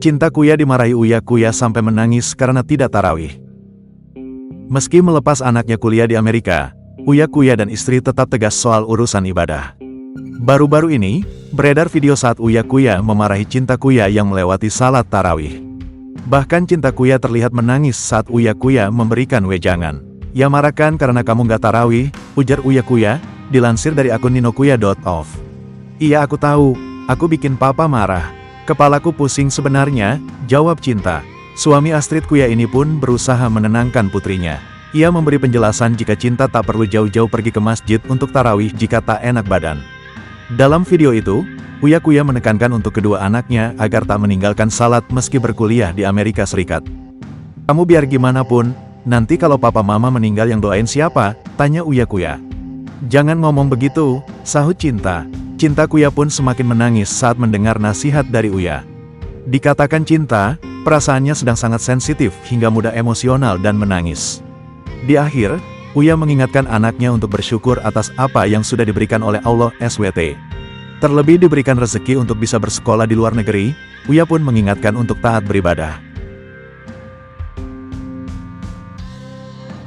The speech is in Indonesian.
Cinta Kuya dimarahi Uya Kuya sampai menangis karena tidak tarawih. Meski melepas anaknya kuliah di Amerika, Uya Kuya dan istri tetap tegas soal urusan ibadah. Baru-baru ini, beredar video saat Uya Kuya memarahi Cinta Kuya yang melewati salat tarawih. Bahkan Cinta Kuya terlihat menangis saat Uya Kuya memberikan wejangan. "Ya marahkan karena kamu gak tarawih," ujar Uya Kuya, dilansir dari akun ninokuya.of. "Iya aku tahu, aku bikin papa marah. Kepalaku pusing sebenarnya," jawab Cinta. Suami Astrid Kuya ini pun berusaha menenangkan putrinya. Ia memberi penjelasan jika Cinta tak perlu jauh-jauh pergi ke masjid untuk tarawih jika tak enak badan. Dalam video itu, Uya Kuya menekankan untuk kedua anaknya agar tak meninggalkan salat meski berkuliah di Amerika Serikat. "Kamu biar gimana pun, nanti kalau papa mama meninggal yang doain siapa?" tanya Uya Kuya. "Jangan ngomong begitu," sahut Cinta. Cinta Kuya pun semakin menangis saat mendengar nasihat dari Uya. Dikatakan Cinta, perasaannya sedang sangat sensitif hingga mudah emosional dan menangis. Di akhir, Uya mengingatkan anaknya untuk bersyukur atas apa yang sudah diberikan oleh Allah SWT. Terlebih diberikan rezeki untuk bisa bersekolah di luar negeri, Uya pun mengingatkan untuk taat beribadah.